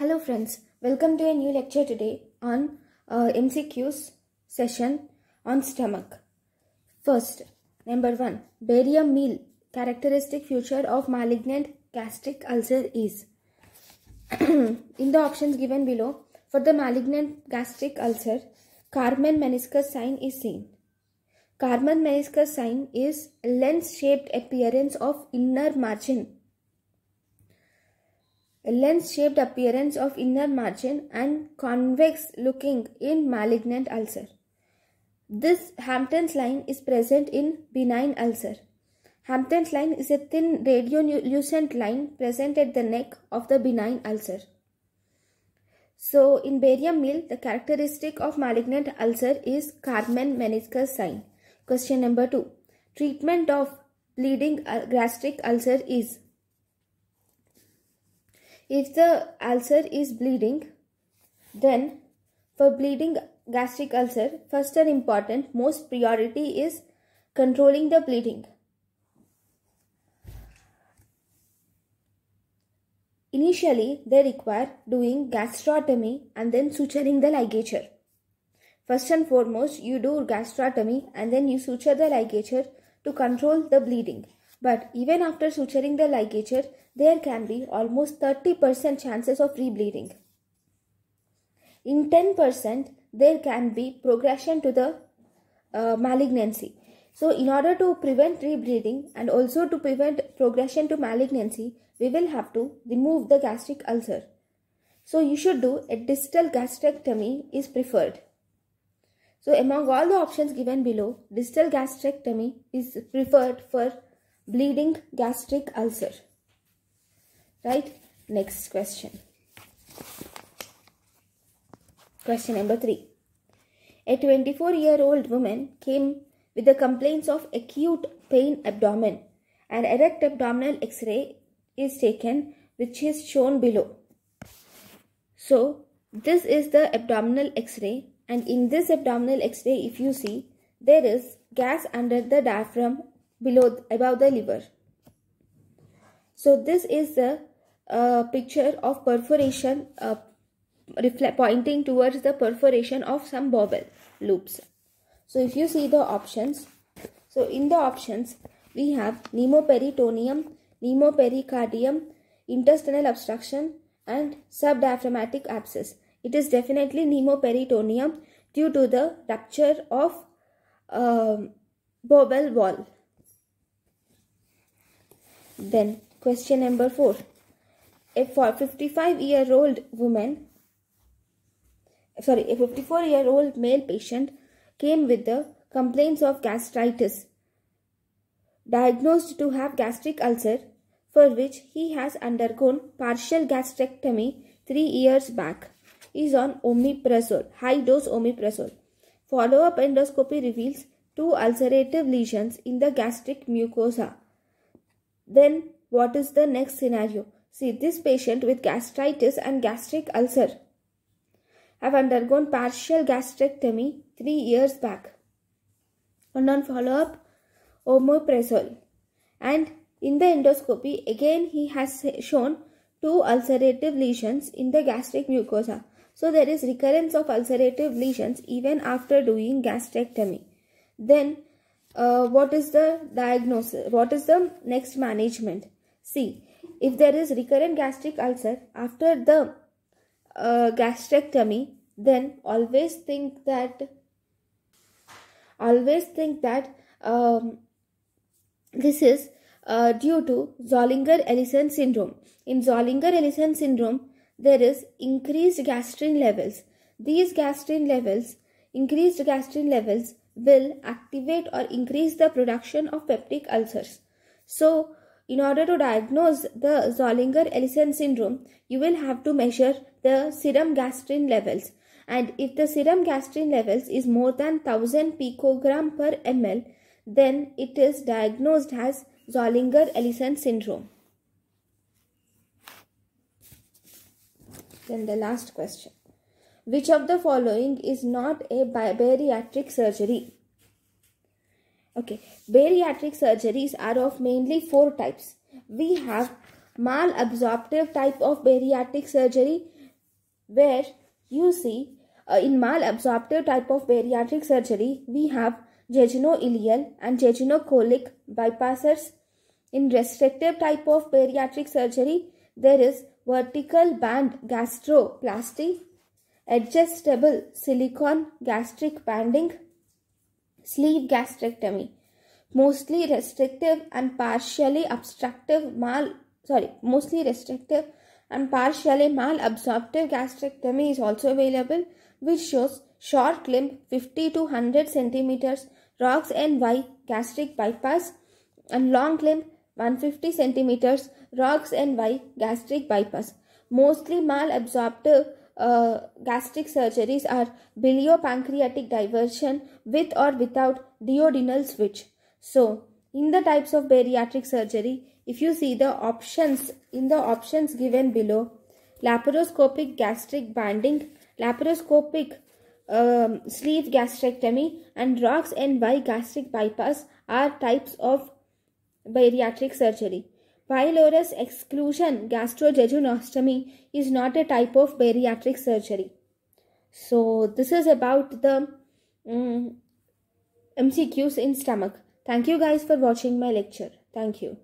Hello friends, welcome to a new lecture today on MCQs session on stomach. First, number 1, barium meal, characteristic feature of malignant gastric ulcer is. In the options given below, for the malignant gastric ulcer, Karman meniscus sign is seen. Karman meniscus sign is lens-shaped appearance of inner margin. A lens-shaped appearance of inner margin and convex looking in malignant ulcer. This Hampton's line is present in benign ulcer. Hampton's line is a thin radiolucent line present at the neck of the benign ulcer. So in barium meal, the characteristic of malignant ulcer is Karman meniscus sign. Question number 2. Treatment of bleeding gastric ulcer is. If the ulcer is bleeding, then for bleeding gastric ulcer, first and important, most priority is controlling the bleeding. Initially, they require doing gastrotomy and then suturing the ligature. First and foremost, you do gastrotomy and then you suture the ligature to control the bleeding. But even after suturing the ligature, there can be almost 30% chances of rebleeding. In 10%, there can be progression to the malignancy. So, in order to prevent rebleeding and also to prevent progression to malignancy, we will have to remove the gastric ulcer. So, you should do a distal gastrectomy is preferred. So, among all the options given below, distal gastrectomy is preferred for bleeding gastric ulcer. Right? Next question. Question number 3. A 24-year-old woman came with the complaints of acute pain abdomen. An erect abdominal X-ray is taken, which is shown below. So, this is the abdominal X-ray, and in this abdominal X-ray, if you see, there is gas under the diaphragm above the liver. So, this is the picture of perforation pointing towards the perforation of some bowel loops. So, if you see the options, so in the options, we have pneumoperitoneum, pneumopericardium, intestinal obstruction and subdiaphragmatic abscess. It is definitely pneumoperitoneum due to the rupture of bowel wall. Then question number 4. A 54-year-old male patient came with the complaints of gastritis, diagnosed to have gastric ulcer, for which he has undergone partial gastrectomy 3 years back. He is on omeprazole, high dose omeprazole. Follow-up endoscopy reveals 2 ulcerative lesions in the gastric mucosa. Then what is the next scenario? See, this patient with gastritis and gastric ulcer have undergone partial gastrectomy 3 years back. And on follow-up, omeprazole. And in the endoscopy, again he has shown 2 ulcerative lesions in the gastric mucosa. So, there is recurrence of ulcerative lesions even after doing gastrectomy. Then, what is the diagnosis? What is the next management? See, if there is recurrent gastric ulcer after the gastrectomy, then always think that this is due to Zollinger-Ellison syndrome. In Zollinger-Ellison syndrome, there is increased gastrin levels. These increased gastrin levels will activate or increase the production of peptic ulcers. So, in order to diagnose the Zollinger-Ellison syndrome, you will have to measure the serum gastrin levels. And if the serum gastrin levels is more than 1000 picogram per ml, then it is diagnosed as Zollinger-Ellison syndrome. Then the last question. Which of the following is not a bariatric surgery? Okay, bariatric surgeries are of mainly 4 types. We have malabsorptive type of bariatric surgery, where you see in malabsorptive type of bariatric surgery, we have jejunal-ileal and jejunocolic bypassers. In restrictive type of bariatric surgery, there is vertical band gastroplasty, adjustable silicone gastric banding, sleeve gastrectomy. Mostly restrictive and partially malabsorptive gastrectomy is also available, which shows short limb 50 to 100 centimeters Roux en Y gastric bypass and long limb 150 centimeters Roux en Y gastric bypass. Mostly malabsorptive gastric surgeries are biliopancreatic diversion with or without duodenal switch. So, in the types of bariatric surgery, if you see the options given below, laparoscopic gastric banding, laparoscopic sleeve gastrectomy and Roux en Y gastric bypass are types of bariatric surgery. Pylorus exclusion gastrojejunostomy is not a type of bariatric surgery. So, this is about the MCQs in stomach. Thank you guys for watching my lecture. Thank you.